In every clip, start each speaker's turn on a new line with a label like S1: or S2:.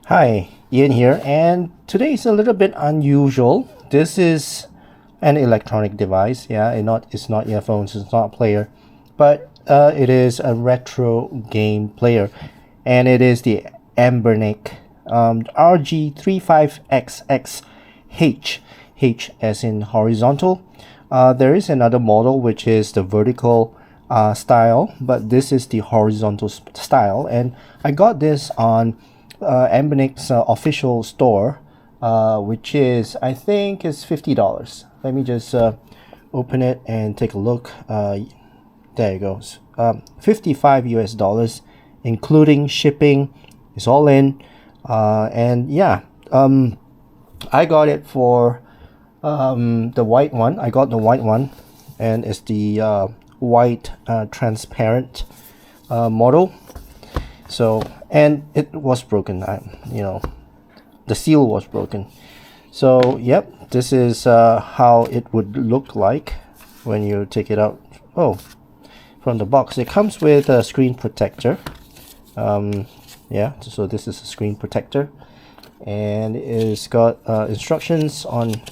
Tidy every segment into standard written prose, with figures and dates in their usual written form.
S1: Hi, Ian here, and today is a little bit unusual. This is an electronic device. Yeah, it's not earphones, it's not a player, but it is a retro game player, and it is the Anbernic RG35XXH, H as in horizontal. There is another model which is the vertical style, but this is the horizontal style, and I got this on Anbernic's official store, which is, I think, is $50. Let me just open it and take a look. There it goes. 55 US dollars, including shipping. It's all in. And yeah, I got it for the white one. I got the white one, and it's the white transparent model. So, and it was broken. The seal was broken. So yep, this is how it would look like when you take it out from the box. It comes with a screen protector. Yeah, so this is a screen protector, and it's got instructions on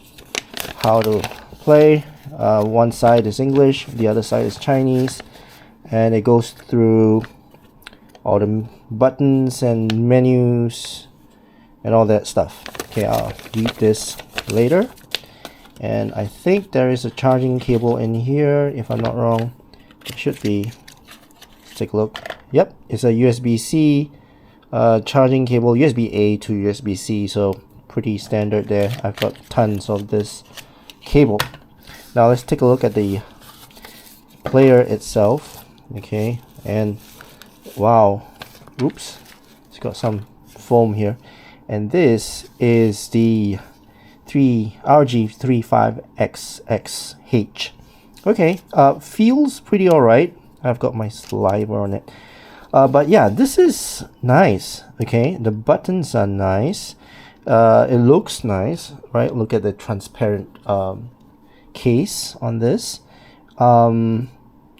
S1: how to play. One side is English, the other side is Chinese, and it goes through all the buttons and menus and all that stuff. Okay, I'll read this later. And I think there is a charging cable in here, if I'm not wrong. It should be. Let's take a look. Yep, it's a USB-C charging cable, USB-A to USB-C, so pretty standard there. I've got tons of this cable. Now let's take a look at the player itself. Okay, and wow, oops, it's got some foam here, and this is the RG35XXH. Okay, feels pretty alright. I've got my saliva on it, but yeah, this is nice. Okay, the buttons are nice. It looks nice, right? Look at the transparent case on this.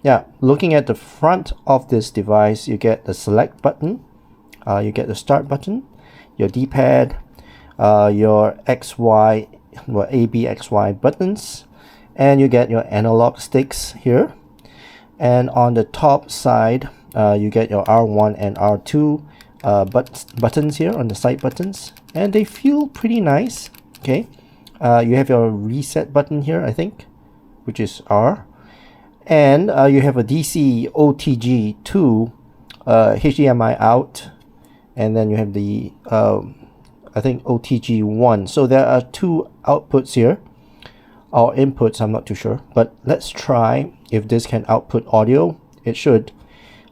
S1: Yeah, looking at the front of this device, you get the select button, you get the start button, your D-pad, your XY, well, A, B, X, Y buttons, and you get your analog sticks here. And on the top side, you get your R1 and R2 buttons here on the side buttons, and they feel pretty nice. Okay, you have your reset button here, I think, which is R. And you have a DC OTG to HDMI out, and then you have the I think OTG 1. So there are two outputs here, or inputs, I'm not too sure, but let's try if this can output audio. It should,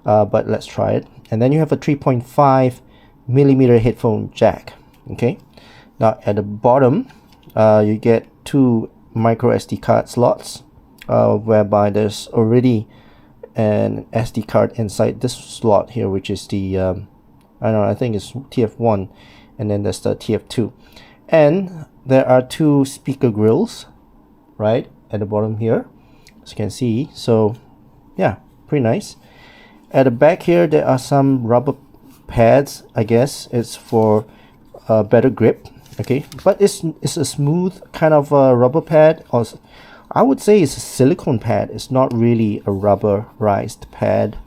S1: but let's try it. And then you have a 3.5mm headphone jack. Okay, now at the bottom you get two micro SD card slots, whereby there's already an SD card inside this slot here, which is the I don't know, I think it's TF1, and then there's the TF2, and there are two speaker grills right at the bottom here, as you can see. So yeah, pretty nice. At the back here there are some rubber pads. I guess it's for better grip. Okay, but it's a smooth kind of rubber pad, or I would say it's a silicone pad. It's not really a rubberized pad.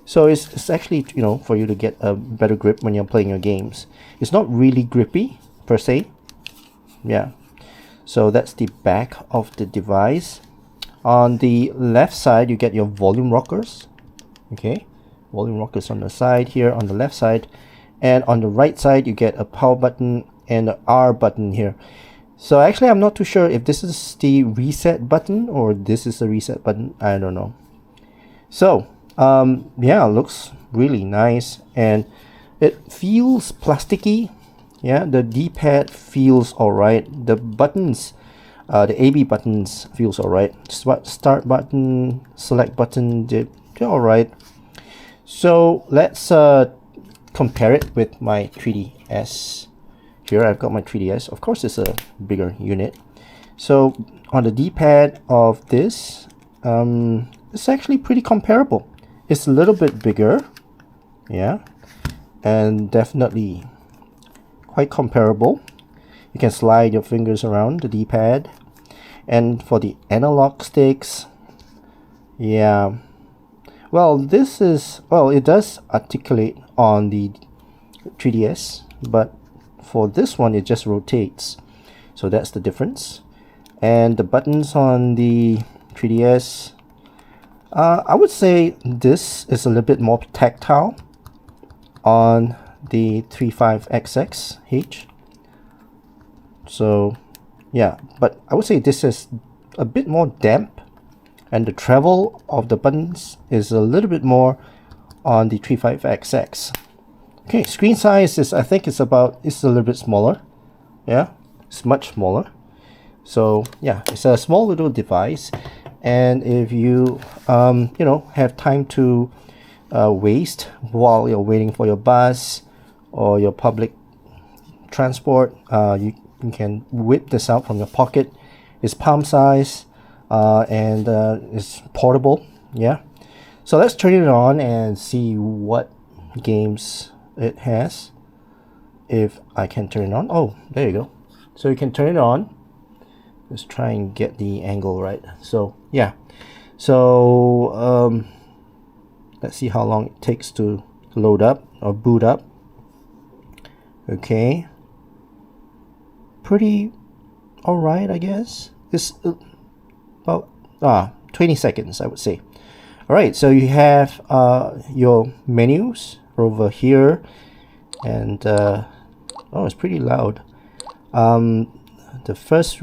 S1: So it's actually, you know, for you to get a better grip when you're playing your games. It's not really grippy per se. Yeah. So that's the back of the device. On the left side, you get your volume rockers. Okay, volume rockers on the side here on the left side, and on the right side you get a power button and the R button here. So actually I'm not too sure if this is the reset button or this is the reset button. I don't know. So yeah, looks really nice, and it feels plasticky. Yeah, the D-pad feels alright. The buttons, the AB buttons feels alright. Start button, select button, they're alright. So let's compare it with my 3DS. Here I've got my 3DS. Of course, it's a bigger unit. So on the D-pad of this, it's actually pretty comparable. It's a little bit bigger, yeah, and definitely quite comparable. You can slide your fingers around the D-pad. And for the analog sticks, yeah, well, this is, well, it does articulate on the 3DS, but for this one it just rotates, so that's the difference. And the buttons on the 3DS, I would say this is a little bit more tactile on the 35XXH. So yeah, but I would say this is a bit more damp, and the travel of the buttons is a little bit more on the 35XX. Okay, screen size is, I think it's a little bit smaller. Yeah, it's much smaller. So yeah, it's a small little device, and if you you know, have time to waste while you're waiting for your bus or your public transport, you can whip this out from your pocket. It's palm size, and it's portable. Yeah, so let's turn it on and see what games it has. If I can turn it on. Oh, there you go. So you can turn it on. Let's try and get the angle right. So yeah, so let's see how long it takes to load up or boot up. Okay, pretty all right, I guess. This about 20 seconds, I would say. All right, so you have your menus over here, and oh, it's pretty loud. The first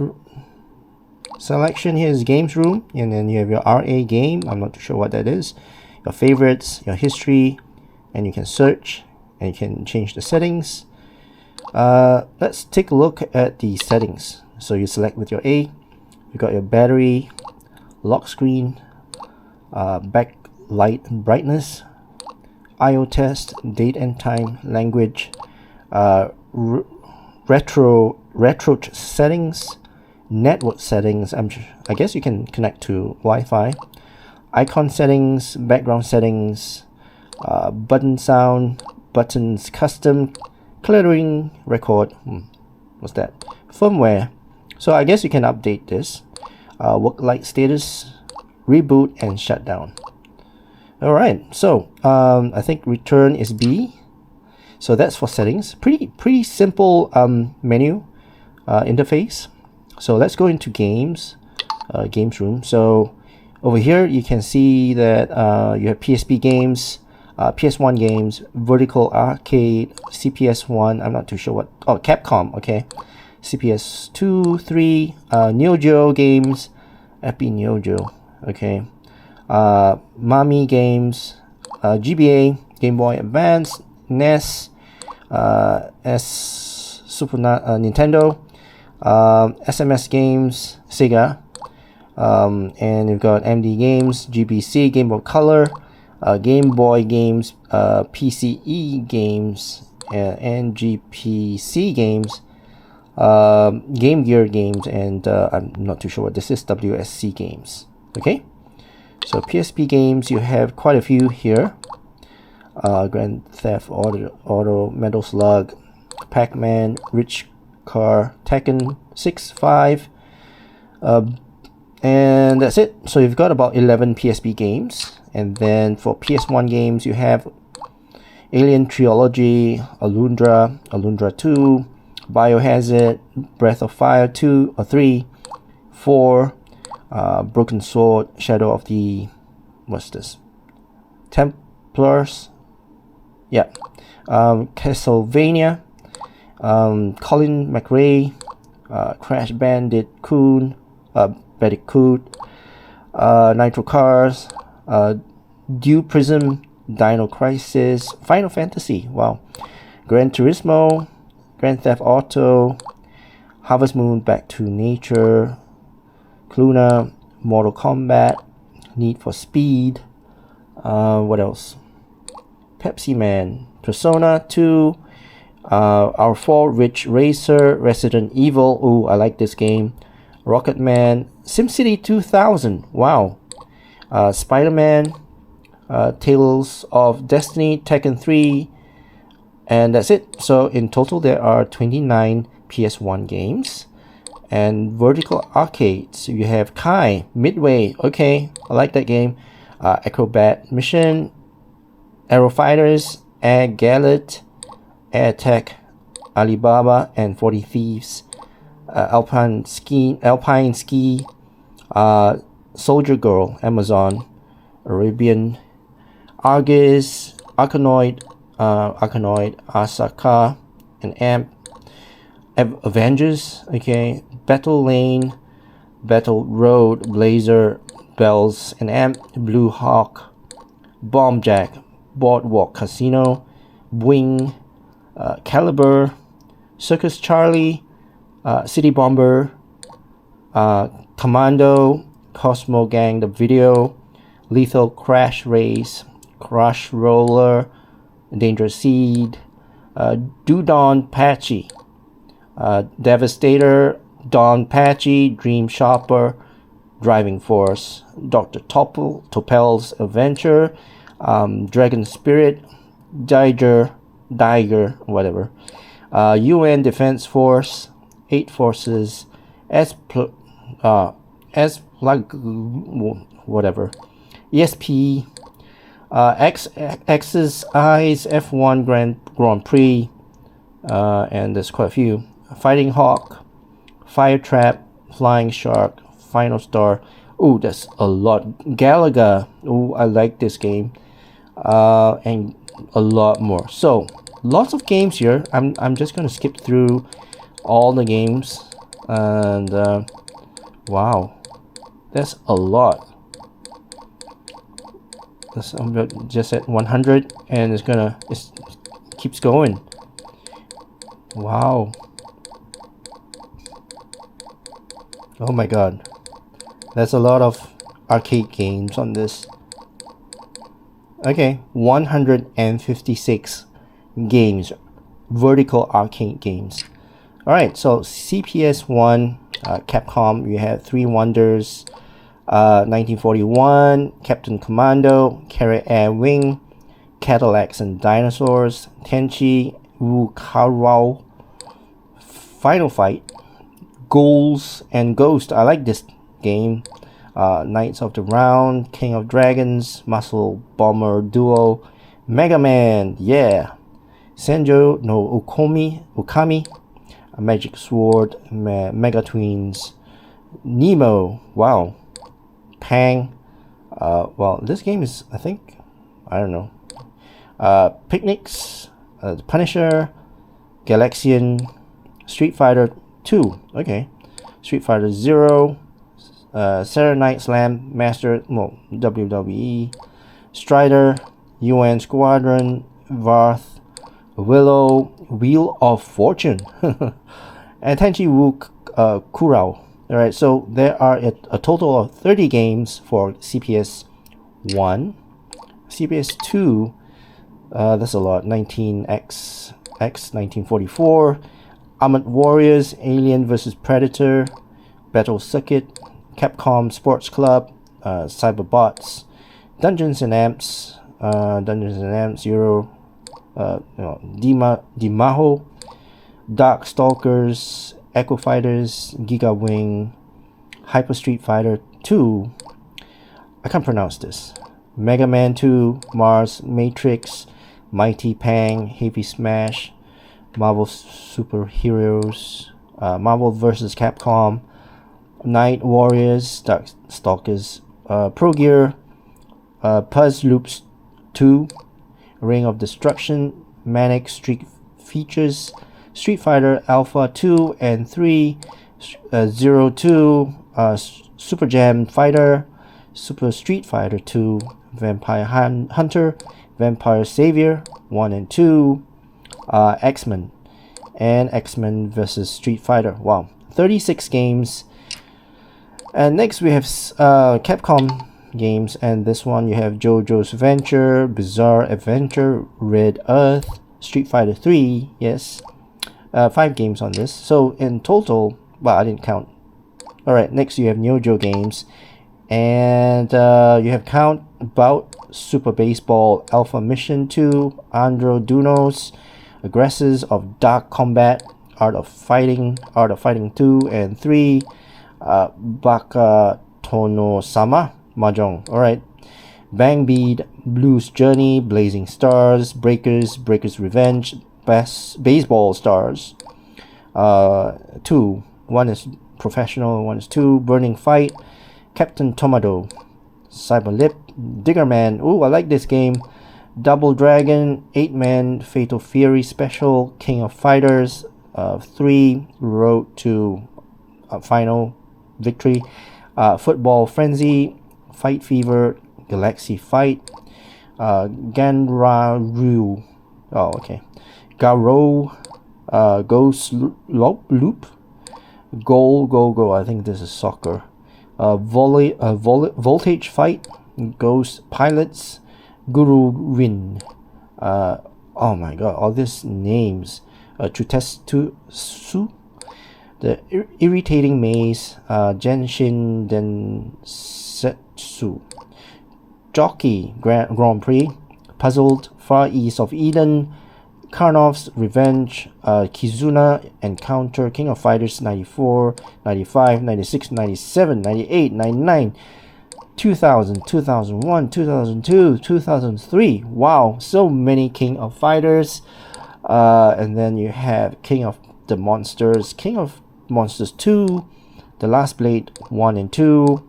S1: selection here is games room, and then you have your RA game. I'm not too sure what that is. Your favorites, your history, and you can search, and you can change the settings. Let's take a look at the settings. So you select with your A. You got your battery, lock screen, backlight brightness, I/O test, date and time, language, retro settings, network settings. I guess you can connect to Wi-Fi. Icon settings, background settings, button sound, buttons custom, cluttering record. What's that? Firmware. So I guess you can update this. Work light status, reboot, and shutdown. All right. So I think return is B. So that's for settings. Pretty simple menu interface. So let's go into games, games room. So over here you can see that you have PSP games, PS1 games, Vertical Arcade, CPS1. I'm not too sure what. Oh, Capcom. Okay, CPS 2, 3, Neo Geo games, Epi Neo Geo. Okay, Mami games, GBA, Game Boy Advance, NES, Nintendo, SMS games, Sega, and you've got MD games, GBC, Game Boy Color, Game Boy games, PCE games, NGPC games, Game Gear games, and I'm not too sure what this is, WSC games. Okay, so PSP games, you have quite a few here. Grand Theft Auto, Metal Slug, Pac-Man, Rich Car, Tekken 6, 5, and that's it. So you've got about 11 PSP games. And then for PS1 games, you have Alien Trilogy, Alundra, Alundra 2, Biohazard, Breath of Fire 2 or 3, 4, Broken Sword, Shadow of the, what's this? Templars, yeah, Castlevania, Colin McRae, Crash Bandicoot, Nitro Cars, Dew Prism, Dino Crisis, Final Fantasy, wow, Gran Turismo, Grand Theft Auto, Harvest Moon, Back to Nature, Cluna, Mortal Kombat, Need for Speed, what else? Pepsi Man, Persona 2, R4, Ridge Racer, Resident Evil, ooh, I like this game, Rocket Man, SimCity 2000, wow, Spider-Man, Tales of Destiny, Tekken 3, And that's it. So in total there are 29 PS1 games. And vertical arcades, you have Kai, Midway, okay, I like that game. Acrobat Mission, Aero Fighters, Air Gallet, Air Tech, Alibaba, and 40 Thieves. Alpine Ski, Soldier Girl, Amazon, Arabian, Argus, Arkanoid, Asaka, and Amp, Avengers, okay, Battle Lane, Battle Road, Blazer, Bells, and Amp, Blue Hawk, Bomb Jack, Boardwalk Casino, Wing, Caliber, Circus Charlie, City Bomber, Commando, Cosmo Gang, the video, Lethal Crash Race, Crush Roller, Dangerous Seed, Dudon Patchy, Devastator, Don Patchy, Dream Shopper, Driving Force, Dr. Topel's Adventure, Dragon Spirit, Diger, whatever, UN Defense Force, 8 Forces, whatever, ESP, X's Eyes, F1 Grand Prix, and there's quite a few. Fighting Hawk, Fire Trap, Flying Shark, Final Star. Oh, that's a lot. Galaga. Oh, I like this game. And a lot more. So, lots of games here. I'm just gonna skip through all the games, and wow, that's a lot. I'm just at 100, and it keeps going. Wow. Oh my god, that's a lot of arcade games on this. Okay, 156 games, vertical arcade games. Alright, so CPS1, Capcom, you have 3 Wonders, 1941, Captain Commando, Carrier Air Wing, Cadillacs and Dinosaurs, Tenchi, Wu Karao, Final Fight, Ghouls and Ghost. I like this game. Knights of the Round, King of Dragons, Muscle Bomber Duo, Mega Man, yeah, Senjo no Okami, a Magic Sword, Mega Twins, Nemo, wow, Pang, well, this game is, I think, I don't know, Picnics, The Punisher, Galaxian, Street Fighter 2, okay, Street Fighter 0, Saturday Night Slam Master, well, WWE, Strider, UN Squadron, Varth, Willow, Wheel of Fortune, and Tenchi Wu Kurao. Alright, so there are a total of 30 games for CPS 1. CPS 2, that's a lot, 19X, 1944, Armored Warriors, Alien vs Predator, Battle Circuit, Capcom Sports Club, Cyberbots, Dungeons and Amps, Euro, Dimaho, Dark Stalkers, Echo Fighters, Giga Wing, Hyper Street Fighter 2, I can't pronounce this, Mega Man 2, Mars, Matrix, Mighty Pang, Heavy Smash, Marvel Superheroes, Marvel vs. Capcom, Night Warriors, Dark Stalkers, Pro Gear, Puzz Loops 2, Ring of Destruction, Manic Street Features, Street Fighter Alpha 2 and 3, 02, Super Jam Fighter, Super Street Fighter 2, Vampire Hunter, Vampire Savior 1 and 2, X-Men, and X-Men vs. Street Fighter. Wow, 36 games. And next we have Capcom games, and this one you have JoJo's Adventure, Bizarre Adventure, Red Earth, Street Fighter 3, yes, 5 games on this. So in total, well, I didn't count. Alright, next you have Neo Geo games, and you have Count, Bout, Super Baseball, Alpha Mission 2, Andro Dunos, Aggressors of Dark Combat, Art of Fighting 2 and 3, Baka Tono Sama, Mahjong. Alright. Bang Bead, Blues Journey, Blazing Stars, Breakers Revenge, Baseball Stars. 2. One is professional, one is 2. Burning Fight, Captain Tomado, Cyberlip, Diggerman. Ooh, I like this game. Double Dragon, 8-man, Fatal Fury Special, King of Fighters, 3, Road to Final Victory, Football Frenzy, Fight Fever, Galaxy Fight, Ganraru, oh okay, Garo, Ghost Loop, Go, I think this is soccer, Voltage Fight, Ghost Pilots, Guru Win, oh my god, all these names, Chutesu, the Irritating Maze, Genshin Densetsu, Jockey Grand Prix, Puzzled, Far East of Eden, Karnov's Revenge, Kizuna Encounter, King of Fighters 94, 95, 96, 97, 98, 99, 2000, 2001, 2002, 2003. Wow, so many King of Fighters. And then you have King of the Monsters, King of Monsters 2, The Last Blade 1 and 2,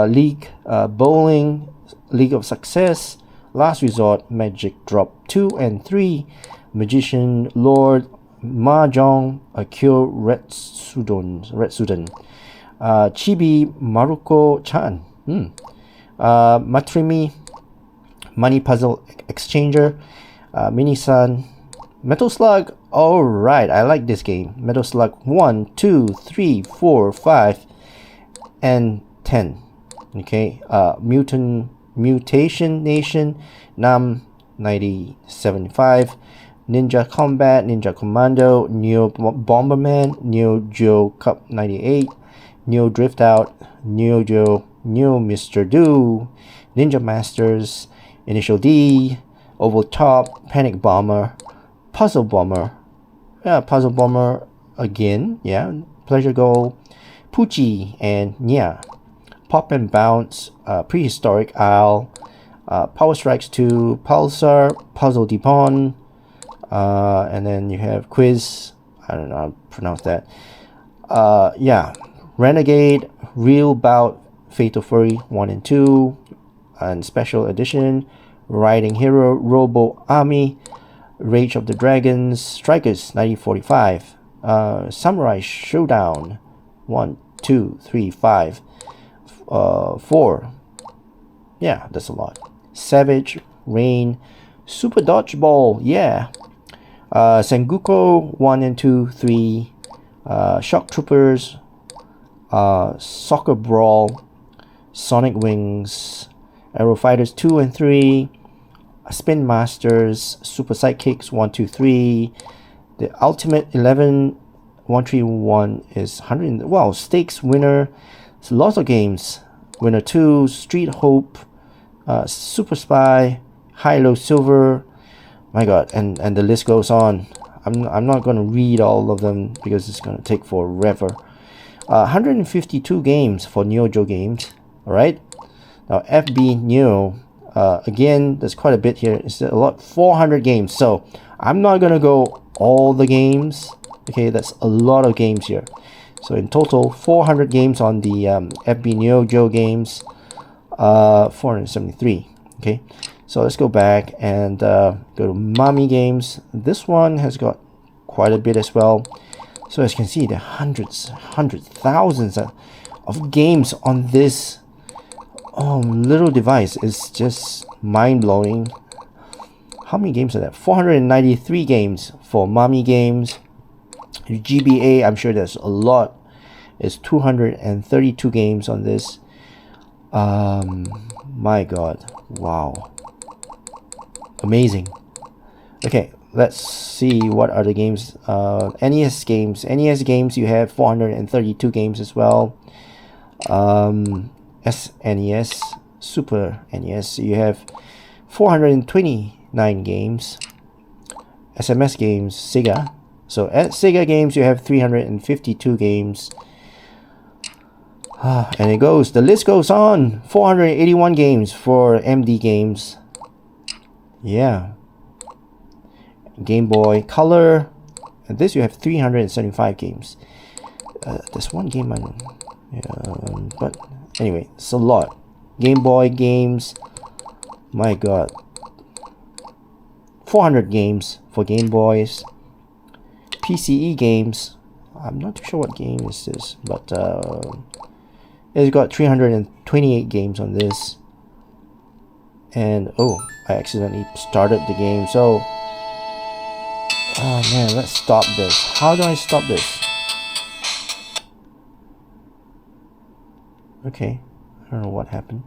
S1: League Bowling, League of Success, Last Resort, Magic Drop 2 and 3, Magician Lord, Mahjong, Akio Retsuden, Chibi Maruko Chan, Matrimi, Money Puzzle Exchanger, Minisan, Metal Slug. Alright, I like this game. Metal Slug 1, 2, 3, 4, 5, and 10. Okay, Mutation Nation, Nam 9075, Ninja Combat, Ninja Commando, Neo Bomberman, Neo Geo Cup 98, Neo Drift Out, Neo Geo, Neo Mr. Do, Ninja Masters, Initial D, Oval Top, Panic Bomber, Puzzle Bomber, Puzzle Bomber again, Pleasure Goal, Poochie, and Pop and Bounce, Prehistoric Isle, Power Strikes 2, Pulsar, Puzzle Depon, and then you have Quiz, I don't know how to pronounce that, Renegade, Real Bout, Fatal Fury 1 and 2, and Special Edition, Riding Hero, Robo Army, Rage of the Dragons, Strikers 1945, Samurai Showdown 1, 2, 3, 5, 4. Yeah, that's a lot. Savage, Rain, Super Dodgeball, Sengoku 1 and 2, 3, Shock Troopers, Soccer Brawl, Sonic Wings, Aero Fighters 2 and 3, Spin Masters, Super Sidekicks 1, 2, 3, the Ultimate 11 131 is 100. Wow, Stakes Winner. It's lots of games. Winner 2, Street Hope, Super Spy, High-Low Silver. My god, and the list goes on. I'm not going to read all of them because it's going to take forever. 152 games for Neo Geo games. Alright. Now FB Neo. Again, there's quite a bit here. It's a lot, 400 games. So I'm not gonna go all the games. Okay, that's a lot of games here. So in total, 400 games on the FB Neo Geo games. 473. Okay, so let's go back and go to Mommy games. This one has got quite a bit as well. So as you can see, there are hundreds, thousands of games on this little device. Is just mind-blowing. How many games are there? 493 games for Mommy games. GBA, I'm sure there's a lot. It's 232 games on this. My god, wow, amazing. Okay, let's see what are the games. NES games, you have 432 games as well. SNES, Super NES, you have 429 games. SMS games, Sega. So at Sega games, you have 352 games. And the list goes on. 481 games for MD games. Yeah. Game Boy Color. And this you have 375 games. There's one game but anyway, it's a lot. Game Boy games. My god. 400 games for Game Boys. PCE games. I'm not too sure what game is this, but it's got 328 games on this. And oh, I accidentally started the game. So, oh man, let's stop this. How do I stop this? Okay, I don't know what happened.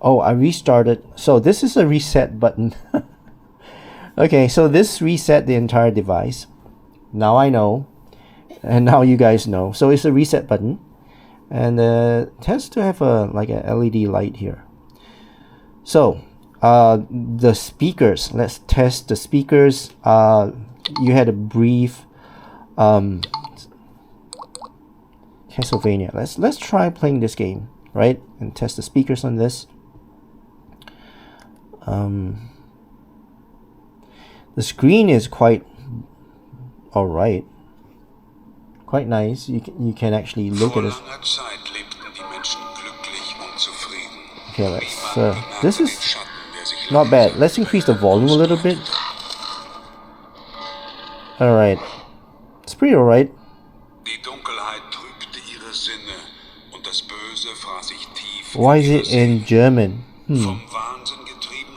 S1: Oh, I restarted. So this is a reset button. Okay, so this reset the entire device. Now I know, and now you guys know. So it's a reset button, and it has to have a like a LED light here. So the speakers. Let's test the speakers. You had a brief Castlevania. Let's try playing this game, right? And test the speakers on this. The screen is quite alright, quite nice. You can actually look at it. Okay, let's. This is not bad. Let's increase the volume a little bit. Alright, it's pretty alright. Why is it in German?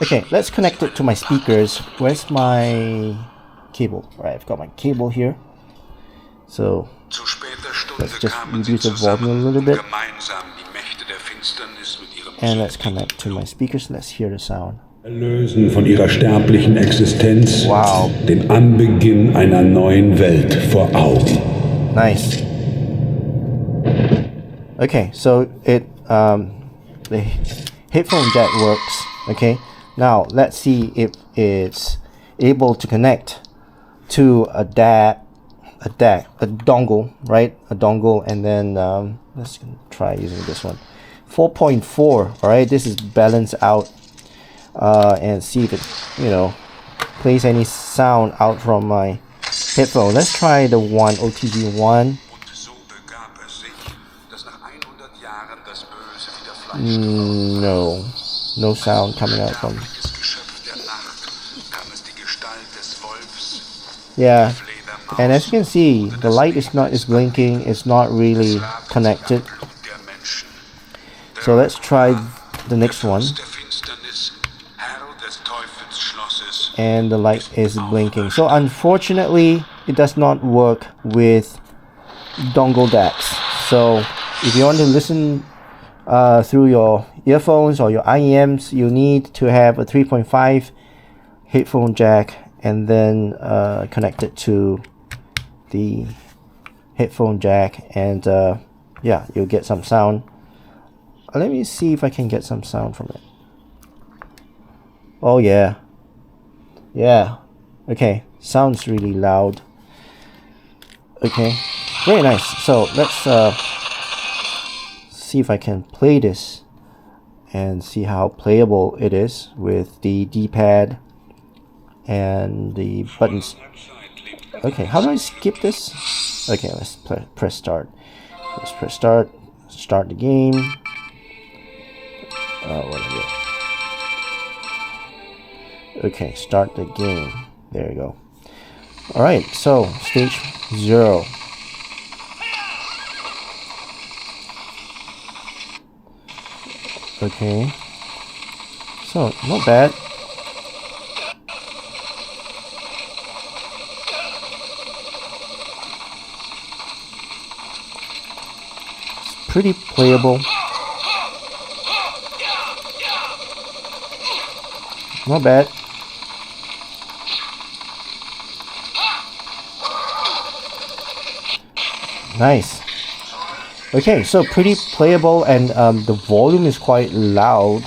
S1: Okay, let's connect it to my speakers. Where's my cable? Alright, I've got my cable here. So let's just reduce the volume a little bit. And let's connect to my speakers. Let's hear the sound.
S2: Erlösen von ihrer sterblichen Existenz.
S1: Wow.
S2: Den Anbeginn einer neuen Welt vor Augen.
S1: Nice. Okay, so the headphone jack works. Okay. Now let's see if it's able to connect to a dongle, right? A dongle, and then let's try using this one. 4.4. All right, this is balanced out, and see if it, plays any sound out from my headphone. Let's try the one OTG one. No sound coming out from. Yeah, and as you can see, the light is blinking. It's not really connected. So let's try the next one. And the light is blinking. So unfortunately, it does not work with dongle DACs. So if you want to listen through your earphones or your IEMs, you need to have a 3.5 headphone jack and then connect it to the headphone jack, and yeah, you'll get some sound. Let me see if I can get some sound from it. Oh yeah, okay, sounds really loud. Okay, very nice. So let's see if I can play this and see how playable it is with the D-pad and the buttons. Okay, how do I skip this? Okay, let's press start. Let's press start. Start the game. Whatever. Okay, start the game. There you go. Alright, so stage 0. Okay, so not bad. It's pretty playable. Not bad. Nice. Okay, so pretty playable, and the volume is quite loud,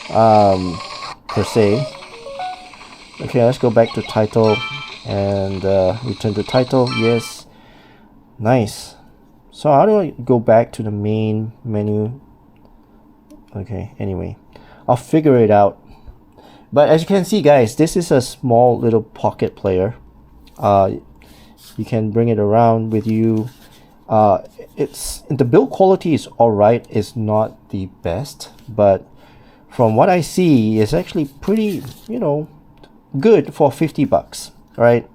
S1: per se. Okay, let's go back to title and return to title. Yes, nice. So how do I go back to the main menu? Okay, anyway, I'll figure it out. But as you can see, guys, this is a small little pocket player. You can bring it around with you. It's the build quality is alright. It's not the best, but from what I see, it's actually pretty, you know, good for 50 bucks, right?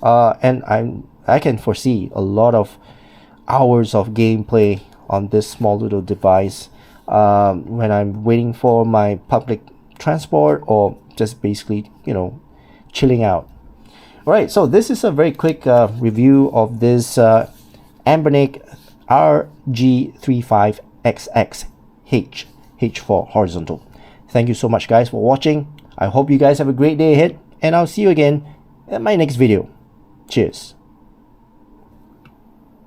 S1: And I can foresee a lot of hours of gameplay on this small little device when I'm waiting for my public transport or just basically, you know, chilling out. Alright, so this is a very quick review of this Anbernic RG35XXH H for horizontal. Thank you so much, guys, for watching. I hope you guys have a great day ahead, and I'll see you again in my next video. Cheers.